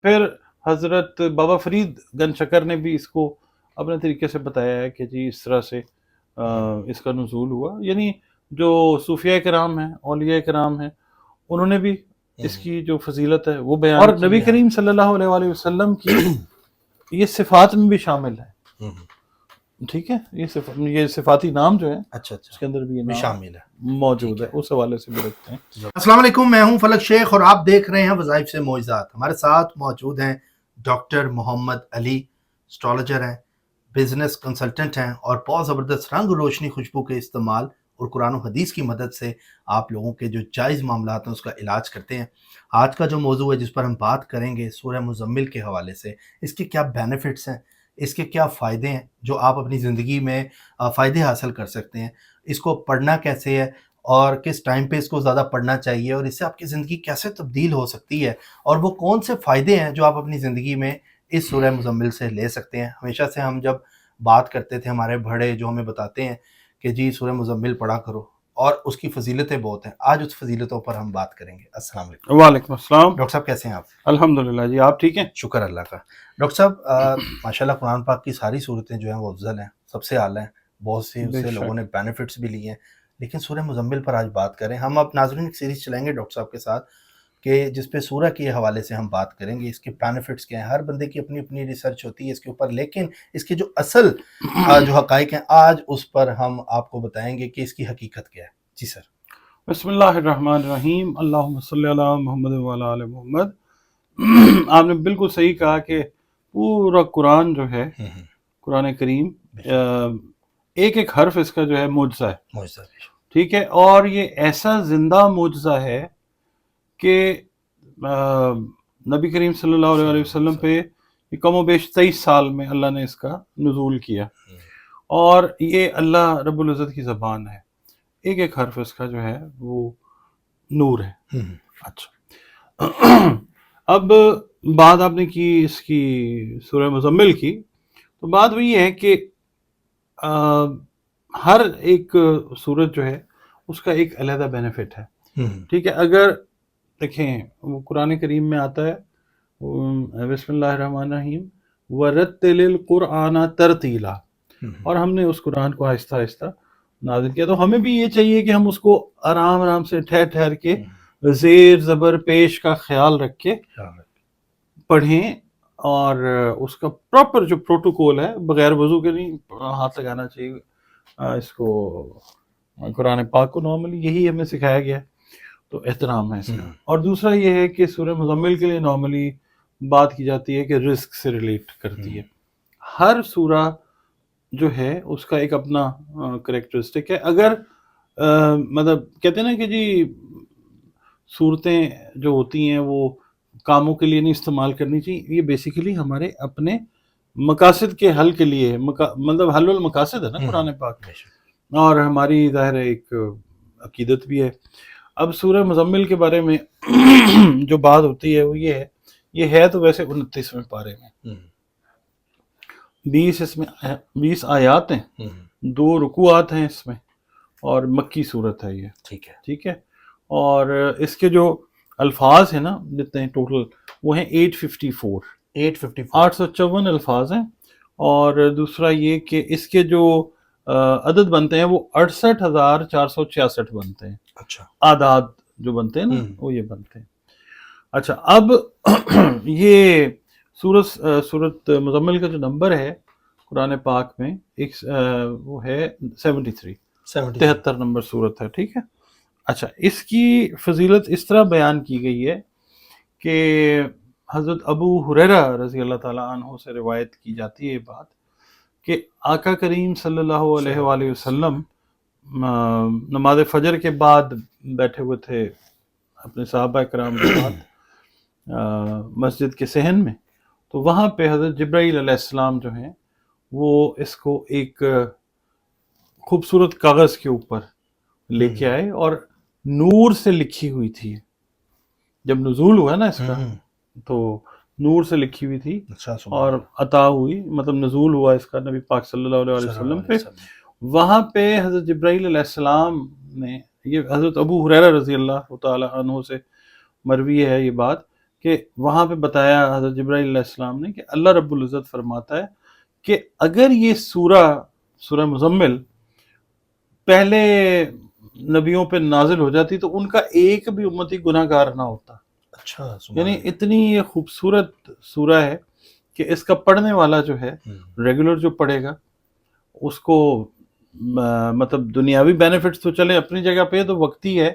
پھر حضرت بابا فرید گنج شکر نے بھی اس کو اپنے طریقے سے بتایا ہے کہ جی اس طرح سے اس کا نزول ہوا. یعنی جو صوفیاء کرام ہیں، اولیاء کرام ہیں، انہوں نے بھی اس کی جو فضیلت ہے وہ بیان، اور نبی کریم صلی اللہ علیہ وآلہ وسلم کی یہ صفات میں بھی شامل ہے. ٹھیک ہے، یہ صفاتی نام جو ہے اچھا اس کے اندر بھی یہ نام شامل ہے، موجود ہے، اس حوالے سے بھی رکھتے ہیں. السلام علیکم، میں ہوں فلک شیخ اور آپ دیکھ رہے ہیں وظائف سے معجزات. ہمارے ساتھ موجود ہیں ڈاکٹر محمد علی، اسٹرالوجر ہیں، بزنس کنسلٹنٹ ہیں، اور بہت زبردست رنگ روشنی خوشبو کے استعمال اور قرآن و حدیث کی مدد سے آپ لوگوں کے جو جائز معاملات ہیں اس کا علاج کرتے ہیں. آج کا جو موضوع ہے جس پر ہم بات کریں گے سورہ مزمل کے حوالے سے، اس کے کیا بینیفٹس ہیں، اس کے کیا فائدے ہیں جو آپ اپنی زندگی میں فائدے حاصل کر سکتے ہیں، اس کو پڑھنا کیسے ہے اور کس ٹائم پہ اس کو زیادہ پڑھنا چاہیے، اور اس سے آپ کی زندگی کیسے تبدیل ہو سکتی ہے، اور وہ کون سے فائدے ہیں جو آپ اپنی زندگی میں اس سورہ مزمل سے لے سکتے ہیں. ہمیشہ سے ہم جب بات کرتے تھے، ہمارے بڑے جو ہمیں بتاتے ہیں کہ جی سورہ مزمل پڑھا کرو، اور اس کی فضیلتیں بہت ہیں. آج اس فضیلتوں پر ہم بات کریں گے. السلام علیکم. وعلیکم السلام. ڈاکٹر صاحب کیسے ہیں آپ؟ الحمدللہ جی، آپ ٹھیک ہیں؟ شکر اللہ کا. ڈاکٹر صاحب ماشاءاللہ قرآن پاک کی ساری صورتیں جو ہیں وہ افضل ہیں، سب سے اعلیٰ ہیں، بہت سے اس سے لوگوں نے بینیفٹس بھی لیے ہیں، لیکن سورہ مزمل پر آج بات کریں. ہم اب ناظرین ایک سیریز چلائیں گے ڈاکٹر صاحب کے ساتھ کہ جس پہ سورہ کے حوالے سے ہم بات کریں گے. اس کے بینیفٹس کیا ہیں، ہر بندے کی اپنی اپنی ریسرچ ہوتی ہے اس کے اوپر، لیکن اس کے جو اصل جو حقائق ہیں آج اس پر ہم آپ کو بتائیں گے کہ اس کی حقیقت کیا ہے. جی سر. بسم اللہ الرحمن الرحیم. اللہم صلی علی محمد وعلی آل محمد. آپ نے بالکل صحیح کہا کہ پورا قرآن جو ہے، قرآن کریم، ایک ایک حرف اس کا جو ہے معجزہ ہے. ٹھیک ہے، اور یہ ایسا زندہ معجزہ ہے کہ نبی کریم صلی اللہ علیہ وسلم پہ کم و بیش 23 سال میں اللہ نے اس کا نزول کیا، اور یہ اللہ رب العزت کی زبان ہے. ایک ایک حرف اس کا جو ہے وہ نور ہے. اچھا، اب بات آپ نے کی اس کی سورہ مزمل کی، تو بات وہی ہے کہ ہر ایک سورت جو ہے اس کا ایک علیحدہ بینیفٹ ہے. ٹھیک ہے، اگر دیکھیں وہ قرآن کریم میں آتا ہے بسم اللہ الرحمن الرحیم وَرَتِّلِ الْقُرْآنَ تَرْتِیلًا، اور ہم نے اس قرآن کو آہستہ آہستہ نازل کیا. تو ہمیں بھی یہ چاہیے کہ ہم اس کو آرام آرام سے ٹھہر ٹھہر کے زیر زبر پیش کا خیال رکھ کے پڑھیں، اور اس کا پراپر جو پروٹوکول ہے، بغیر وضو کے نہیں ہاتھ لگانا چاہیے اس کو، قرآن پاک کو. نارملی یہی ہمیں سکھایا گیا ہے، تو احترام ہے اس کا. اور دوسرا یہ ہے کہ سورہ مزمل کے لیے نارملی بات کی جاتی ہے کہ رزق سے ریلیٹ کرتی ہے. ہر سورہ جو ہے اس کا ایک اپنا کریکٹرسٹک ہے. اگر مطلب کہتے ہیں نا کہ جی صورتیں جو ہوتی ہیں وہ کاموں کے لیے نہیں استعمال کرنی چاہیے، یہ بیسیکلی ہمارے اپنے مقاصد کے حل کے لیے، مطلب حل المقاصد ہے نا قرآن پاک، اور ہماری ظاہر ایک عقیدت بھی ہے. اب سورہ مزمل کے بارے میں جو بات ہوتی ہے وہ یہ ہے تو ویسے 29ویں پارے میں 20 آیات ہیں، 2 رکوعات ہیں اس میں، اور مکی صورت ہے یہ. ٹھیک ہے، اور اس کے جو الفاظ ہیں نا جتنے ٹوٹل وہ ہیں 854 الفاظ ہیں. اور دوسرا یہ کہ اس کے جو عدد بنتے ہیں وہ 68,466 بنتے ہیں. اچھا، اعداد جو بنتے ہیں نا وہ یہ بنتے ہیں. اچھا، اب یہ سورت مزمل کا جو نمبر ہے قرآن پاک میں ایک وہ ہے 73 نمبر سورت ہے. ٹھیک ہے. اچھا، اس کی فضیلت اس طرح بیان کی گئی ہے کہ حضرت ابو ہریرہ رضی اللہ تعالیٰ عنہ سے روایت کی جاتی ہے بات کہ آقا کریم صلی اللہ علیہ وآلہ وسلم نماز فجر کے بعد بیٹھے ہوئے تھے اپنے صحابہ کرام کے ساتھ مسجد کے صحن میں. تو وہاں پہ حضرت جبرائیل علیہ السلام جو ہیں وہ اس کو ایک خوبصورت کاغذ کے اوپر لے کے آئے، اور نور سے لکھی ہوئی تھی. جب نزول ہوا نا اس کا تو نور سے لکھی ہوئی تھی اور عطا ہوئی، مطلب نزول ہوا اس کا نبی پاک صلی اللہ علیہ وسلم پہ. وہاں پہ حضرت جبرائیل علیہ السلام نے، یہ حضرت ابو ہریرہ رضی اللہ تعالی عنہ سے مروی ہے یہ بات کہ وہاں پہ بتایا حضرت جبرائیل علیہ السلام نے کہ اللہ رب العزت فرماتا ہے کہ اگر یہ سورہ مزمل پہلے نبیوں پہ نازل ہو جاتی تو ان کا ایک بھی امتی گناہ گار نہ ہوتا. اچھا یعنی اتنی یہ خوبصورت سورہ ہے کہ اس کا پڑھنے والا جو ہے ریگولر جو پڑھے گا اس کو مطلب دنیاوی بینیفٹس تو چلے اپنی جگہ پہ تو وقتی ہے.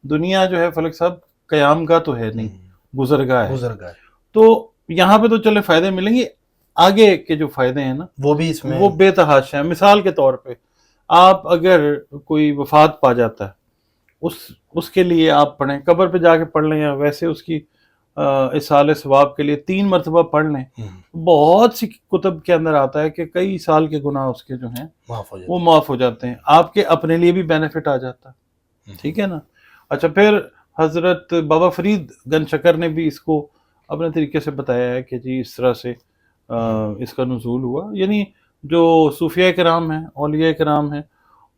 دنیا جو ہے فلک صاحب قیام گاہ تو ہے نہیں، گزرگاہ ہے. تو یہاں پہ تو چلے فائدے ملیں گے، آگے کے جو فائدے ہیں نا وہ بھی اس میں وہ بے تحاشا ہیں. مثال کے طور پہ آپ اگر کوئی وفات پا جاتا ہے اس کے لیے آپ پڑھیں، قبر پہ جا کے پڑھ لیں یا ویسے اس کی اصال ثواب کے لیے 3 مرتبہ پڑھ لیں. بہت سی کتب کے اندر آتا ہے کہ کئی سال کے گناہ اس کے جو ہیں وہ معاف ہو جاتے ہیں. آپ کے اپنے لیے بھی بینیفٹ آ جاتا ہے. ٹھیک ہے نا. اچھا پھر حضرت بابا فرید گنج شکر نے بھی اس کو اپنے طریقے سے بتایا ہے کہ جی اس طرح سے اس کا نزول ہوا. یعنی جو صوفیاء کرام ہیں، اولیاء کرام ہیں،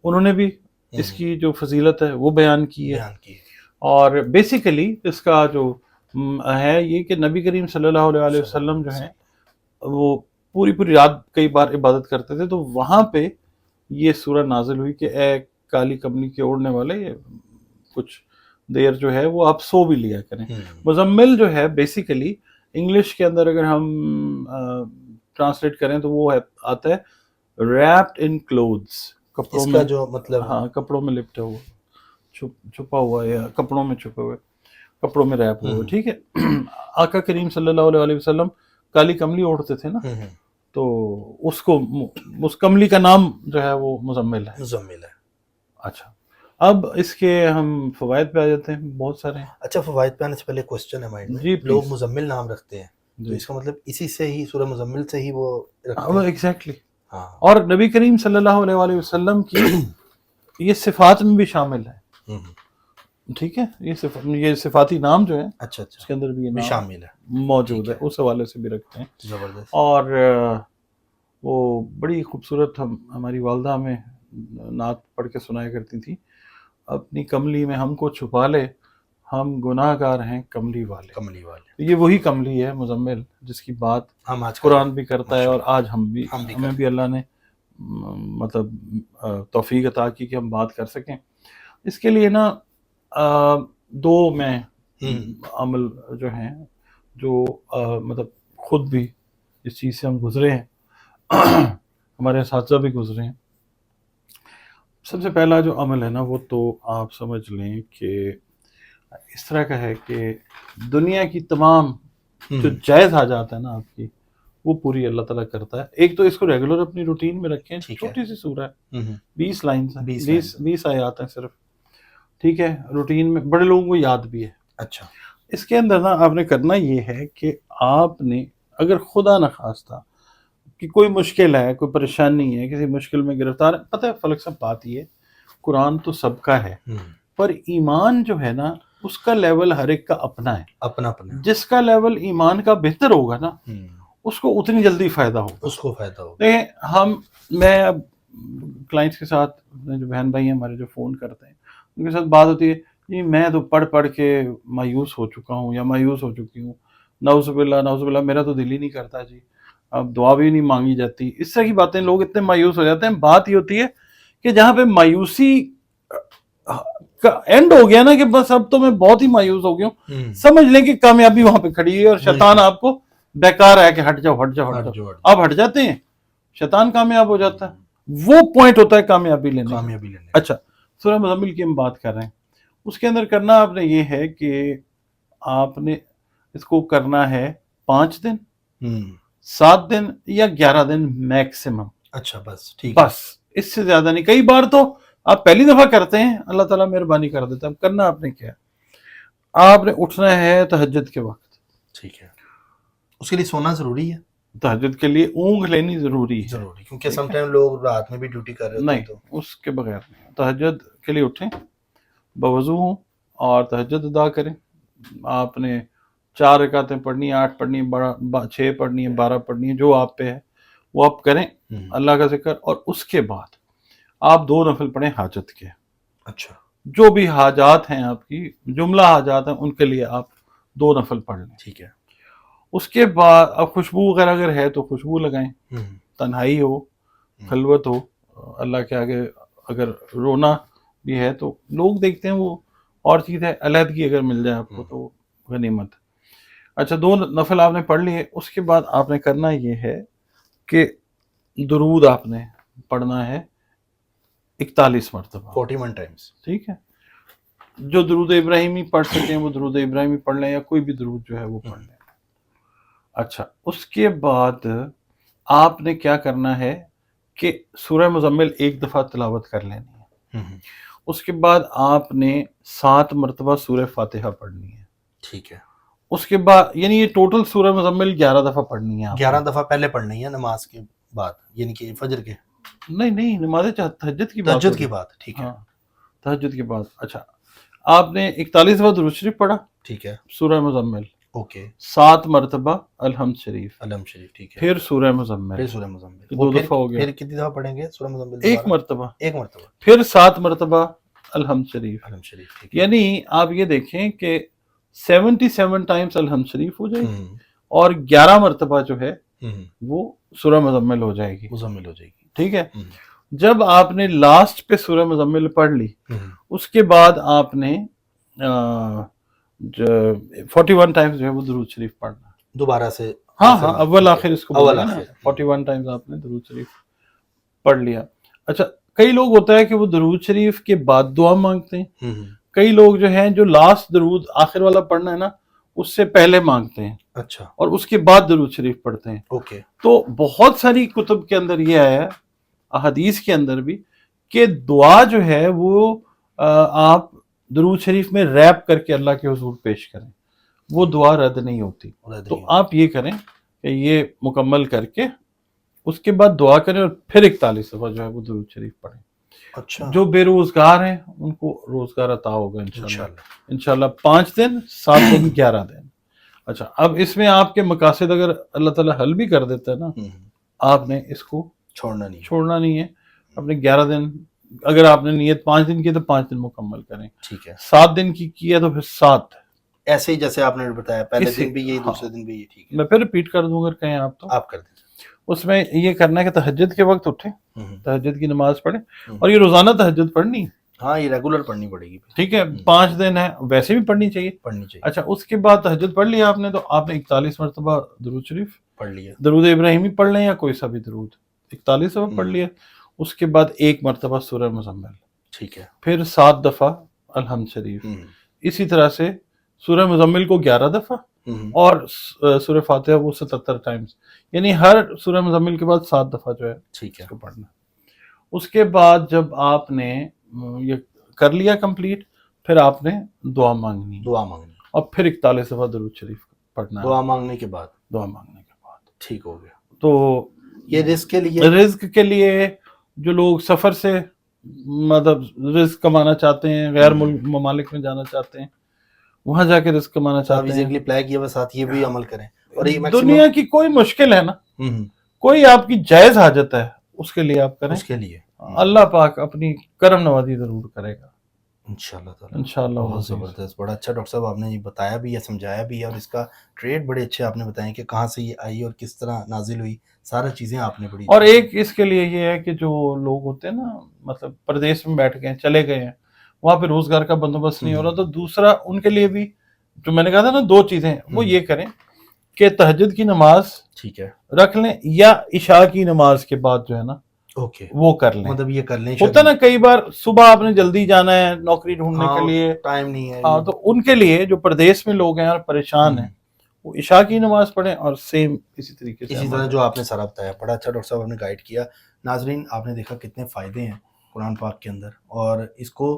انہوں نے بھی اس کی جو فضیلت ہے وہ بیان کی ہے. اور بیسیکلی اس کا جو ہے یہ کہ نبی کریم صلی اللہ علیہ وسلم جو ہیں وہ پوری رات کئی بار عبادت کرتے تھے، تو وہاں پہ یہ سورہ نازل ہوئی کہ اے کالی کملی کے اوڑھنے والے، کچھ دیر جو ہے وہ آپ سو بھی لیا کریں. مزمل جو ہے بیسیکلی انگلش کے اندر اگر ہم ٹرانسلیٹ کریں تو وہ آتا ہے ریپڈ ان کلوتھس، کپڑوں میں، جو مطلب ہاں کپڑوں میں لپٹا ہوا، چھپا ہوا یا کپڑوں میں چھپے ہوئے، کپڑوں میں ریپ ہوئے. ٹھیک ہے. آقا کریم صلی اللہ علیہ وسلم کالی کملی اوڑھتے تھے نا، تو اس کو اس کملی کا نام جو ہے وہ مزمل ہے. اچھا اب اس کے ہم فوائد پہ آ جاتے ہیں، بہت سارے ہیں. اچھا فوائد پہ آنے سے پہلے کوسچن ہے مائنڈ میں، جی لوگ مزمل نام رکھتے ہیں تو اس کا مطلب اسی سے ہی سورہ مزمل سے ہی وہ رکھتے ہیں؟ ایگزیکٹلی. اور نبی کریم صلی اللہ علیہ وسلم کی یہ صفات میں بھی شامل ہے. ٹھیک ہے. یہ صفاتی نام جو ہے اچھا اس کے اندر بھی یہ شامل ہے، موجود ہے، اس حوالے سے بھی رکھتے ہیں. زبردست. اور وہ بڑی خوبصورت ہماری والدہ ہمیں نعت پڑھ کے سنایا کرتی تھی، اپنی کملی میں ہم کو چھپا لے، ہم گناہ گار ہیں کملی والے. یہ وہی کملی ہے مزمل جس کی بات قرآن بھی کرتا ہے، اور آج ہمیں بھی اللہ نے مطلب توفیق عطا کی کہ ہم بات کر سکیں. اس کے لیے نا 2 میں عمل جو ہیں جو مطلب خود بھی اس چیز سے ہم گزرے ہیں، ہمارے اساتذہ بھی گزرے ہیں. سب سے پہلا جو عمل ہے نا وہ تو آپ سمجھ لیں کہ اس طرح کا ہے کہ دنیا کی تمام جو جائز حاجات ہے نا آپ کی وہ پوری اللہ تعالیٰ کرتا ہے. ایک تو اس کو ریگولر اپنی روٹین میں رکھیں، چھوٹی سی سورہ ہے، 20 لائنز ہیں، 20 آیات ہیں صرف. ٹھیک ہے. روٹین میں بڑے لوگوں کو یاد بھی ہے. اچھا اس کے اندر نا آپ نے کرنا یہ ہے کہ آپ نے اگر خدا نخواستہ کہ کوئی مشکل ہے، کوئی پریشانی ہے، کسی مشکل میں گرفتار ہے، پتہ ہے فلک صاحب بات یہ ہے قرآن تو سب کا ہے پر ایمان جو ہے نا اس کا لیول ہر ایک کا اپنا ہے. اپنا جس کا لیول ایمان کا بہتر ہوگا نا اس کو اتنی جلدی فائدہ ہوگا. دیکھیں میں اب کلائنٹس کے ساتھ جو بہن بھائی ہیں ہمارے جو فون کرتے ہیں ان کے ساتھ بات ہوتی ہے، جی میں تو پڑھ کے مایوس ہو چکا ہوں یا مایوس ہو چکی ہوں، نعوذ باللہ میرا تو دل ہی نہیں کرتا جی، اب دعا بھی نہیں مانگی جاتی. اس طرح کی باتیں، لوگ اتنے مایوس ہو جاتے ہیں. بات یہ ہوتی ہے کہ جہاں پہ مایوسی کا اینڈ ہو گیا نا کہ بس اب تو میں بہت ہی مایوس ہو گیا ہوں، سمجھ لیں کہ کامیابی وہاں پہ کھڑی ہے اور شیطان آپ کو بیکار ہے کہ ہٹ جاؤ. آپ ہٹ جاتے ہیں، شیطان کامیاب ہو جاتا ہے. وہ پوائنٹ ہوتا ہے کامیابی لینے. اچھا سورہ مزمل کی ہم بات کر رہے ہیں، اس کے اندر کرنا آپ نے یہ ہے کہ آپ نے اس کو کرنا ہے 5 دن، 7 دن یا 11 دن میکسیمم. اچھا بس ٹھیک، بس اس سے زیادہ نہیں. کئی بار تو آپ پہلی دفعہ کرتے ہیں، اللہ تعالیٰ مہربانی کر دیتا ہے. کرنا آپ نے کیا، آپ نے اٹھنا ہے تہجد کے وقت. ٹھیک ہے. اس کے لیے سونا ضروری ہے؟ تہجد کے لیے اونگ لینی ضروری ہے، کیونکہ سم ٹائم لوگ رات میں بھی ڈیوٹی کر رہے ہوتے ہیں. نہیں، اس کے بغیر نہیں. تہجد کے لیے اٹھیں، بوضو ہوں اور تہجد ادا کریں. آپ نے 4 رکعتیں پڑھنی ہیں، 8 پڑھنی ہیں، 6 پڑھنی ہیں، 12 پڑھنی ہیں، جو آپ پہ ہے وہ آپ کریں اللہ کا ذکر. اور اس کے بعد آپ 2 نفل پڑھیں حاجت کے. اچھا. جو بھی حاجات ہیں آپ کی، جملہ حاجات ہیں، ان کے لیے آپ 2 نفل پڑھ لیں. ٹھیک ہے. اس کے بعد اب خوشبو وغیرہ اگر ہے تو خوشبو لگائیں, تنہائی ہو, خلوت ہو, اللہ کے آگے اگر رونا بھی ہے تو لوگ دیکھتے ہیں وہ اور چیز ہے, علیحدگی اگر مل جائے آپ کو تو غنیمت. اچھا 2 نفل آپ نے پڑھ لیے. اس کے بعد آپ نے کرنا یہ ہے کہ درود آپ نے پڑھنا ہے 41 مرتبہ, 41 ٹائمز. ٹھیک ہے. جو درود ابراہیمی پڑھ سکیں وہ درود ابراہیمی پڑھ لیں, یا کوئی بھی درود جو ہے وہ پڑھ لیں. اچھا اس کے بعد آپ نے کیا کرنا ہے کہ سورہ مزمل 1 دفعہ تلاوت کر لینی ہے. اس کے بعد آپ نے 7 مرتبہ سورہ فاتحہ پڑھنی ہے. ٹھیک ہے. اس کے بعد یعنی یہ ٹوٹل سورہ مزمل 11 دفعہ پڑھنی ہے. 11 دفعہ پہلے پڑھنی ہے نماز کے بعد, یعنی کہ فجر کے. نہیں نماز تہجد کی بات. تہجد کی بات. ٹھیک ہے. تہجد کے بعد. اچھا آپ نے 41 دفعہ درود شریف پڑھا. ٹھیک ہے. سورہ مزمل. اوکے. 7 مرتبہ الحمد شریف. الحمد شریف. ٹھیک ہے. پھر سورہ مزمل. پھر سورہ مزمل 2 دفعہ ہو گیا. پھر کتنی دفعہ پڑھیں گے سورہ مزمل؟ 1 مرتبہ. 1 مرتبہ. پھر 7 مرتبہ الحمد شریف. الحمد شریف. ٹھیک ہے. یعنی آپ یہ دیکھیں کہ 77 ٹائمز الحمد شریف ہو جائے گی, اور 11 مرتبہ جو ہے وہ سورہ مزمل ہو جائے گی. مزمل ہو جائے گی. ٹھیک ہے. جب آپ نے لاسٹ پہ سورہ مزمل پڑھ لی, اس کے بعد آپ نے 41 ٹائمز جو ہے وہ درود شریف پڑھنا. دوبارہ سے. ہاں اول آخر اس کو اول آخر 41 ٹائمز آپ نے درود شریف پڑھ لیا. اچھا کئی لوگ ہوتا ہے کہ وہ درود شریف کے بعد دعا مانگتے ہیں, کئی لوگ جو ہیں جو لاسٹ درود آخر والا پڑھنا ہے نا اس سے پہلے مانگتے ہیں. اچھا. اور اس کے بعد درود شریف پڑھتے ہیں. اوکے. تو بہت ساری کتب کے اندر یہ آیا ہے, احادیث کے اندر بھی, کہ دعا جو ہے وہ آپ درود شریف میں ریپ کر کے اللہ کے حضور پیش کریں, وہ دعا رد نہیں ہوتی. تو آپ یہ کریں کہ یہ مکمل کر کے اس کے بعد دعا کریں اور پھر 41 دفعہ جو ہے وہ درود شریف پڑھیں. اچھا. جو بے روزگار ہیں ان کو روزگار عطا ہوگا انشاءاللہ. 5 دن 7 دن 11 دن. اچھا اب اس میں آپ کے مقاصد اگر اللہ تعالیٰ حل بھی کر دیتا ہے نا, آپ نے اس کو چھوڑنا نہیں ہے. اپنے 11 دن اگر آپ نے نیت 5 دن کی تو 5 دن مکمل کریں. ٹھیک ہے. 7 دن کی ہے تو پھر 7. ایسے ہی جیسے آپ نے بتایا, پہلے دن بھی یہی, دوسرے دن بھی یہی. ٹھیک ہے. میں پھر ریپیٹ کر دوں اگر کہیں آپ تو آپ کر دیں. اس میں یہ کرنا ہے کہ تہجد کے وقت اٹھیں, تہجد کی نماز پڑھیں, اور یہ روزانہ تہجد پڑھنی. ہاں یہ ریگولر پڑھنی پڑے گی. ٹھیک ہے. 5 دن ہے, ویسے بھی پڑھنی چاہیے. اچھا اس کے بعد تہجد پڑھ لیا آپ نے, تو آپ نے 41 مرتبہ درود شریف پڑھ لیا. درود ابراہیمی پڑھ لیں یا کوئی سا بھی درود 41 دفعہ پڑھ لیا. اس کے بعد 1 مرتبہ سورہ مزمل. ٹھیک ہے. پھر 7 دفعہ الحمد شریف. اسی طرح سے سورہ مزمل کو 11 دفعہ اور سورہ فاتحہ وہ 77 ٹائمز, یعنی ہر سورہ مزمل کے بعد 7 دفعہ جو ہے ٹھیک ہے پڑھنا. اس کے بعد جب آپ نے یہ کر لیا کمپلیٹ, پھر آپ نے دعا مانگنی اور پھر 41 دفعہ درود شریف پڑھنا ہے دعا مانگنے کے بعد. ٹھیک ہو گیا. تو یہ رزق کے لیے جو لوگ سفر سے مطلب رزق کمانا چاہتے ہیں, غیر ممالک میں جانا چاہتے ہیں, وہاں جا کے رزق کمانا چاہتے ہیں, اپلائی کیا ساتھ یہ بھی عمل کریں. اور دنیا کی کوئی مشکل ہے نا, کوئی آپ کی جائز حاجت ہے, اس کے لیے آپ کریں. اس کے لیے اللہ پاک اپنی کرم نوازی ضرور کرے گا انشاءاللہ. بہت زبردست, بڑا اچھا ڈاکٹر صاحب آپ نے یہ بتایا بھی ہے, سمجھایا بھی ہے, اور اس کا ٹریڈ بڑے اچھے آپ نے بتائے کہ کہاں سے یہ آئی اور کس طرح نازل ہوئی, سارا چیزیں آپ نے بڑی. اور ایک اس کے لیے یہ ہے کہ جو لوگ ہوتے ہیں نا, مطلب پردیس میں بیٹھ گئے, چلے گئے ہیں, وہاں پہ روزگار کا بندوبست نہیں ہو رہا, تو دوسرا ان کے لیے بھی جو میں نے کہا تھا نا 2 چیزیں, وہ یہ کریں کہ تہجد کی نماز ٹھیک ہے رکھ لیں, یا عشاء کی نماز کے بعد جو ہے نا وہ کر لیں. مطلب یہ کر لیں. ہوتا نا کئی بار صبح آپ نے جلدی جانا ہے نوکری ڈھونڈنے کے لیے, ٹائم نہیں ہے. ہاں تو ان کے لیے جو پردیس میں لوگ ہیں اور پریشان ہیں, وہ عشاء کی نماز پڑھیں, اور سیم اسی طریقے سے اسی طرح جو آپ نے سارا بتایا, بڑا اچھا ڈاکٹر صاحب آپ نے گائیڈ کیا. ناظرین آپ نے دیکھا کتنے فائدے ہیں قرآن پاک کے اندر, اور اس کو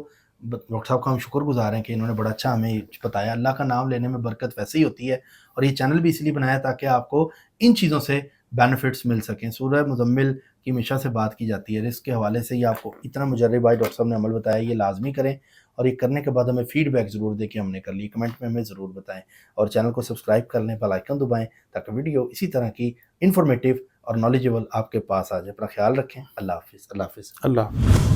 ڈاکٹر صاحب کا ہم شکر گزار ہیں کہ انہوں نے بڑا اچھا ہمیں بتایا. اللہ کا نام لینے میں برکت ویسے ہی ہوتی ہے, اور یہ چینل بھی اس لیے بنایا تاکہ آپ کو ان چیزوں سے بینیفٹس مل سکیں. سورہ مزمل کی ہمیشہ سے بات کی جاتی ہے, رزق کے حوالے سے یہ آپ کو اتنا مجرب بھائی ڈاکٹر صاحب نے عمل بتایا, یہ لازمی کریں, اور یہ کرنے کے بعد ہمیں فیڈ بیک ضرور دیں کہ ہم نے کر لی, کمنٹ میں ہمیں ضرور بتائیں, اور چینل کو سبسکرائب کر لیں, بیل آئیکن دبائیں تاکہ ویڈیو اسی طرح کی انفارمیٹیو اور نالجیبل آپ کے پاس آ جائے. اپنا خیال رکھیں. اللہ حافظ. اللہ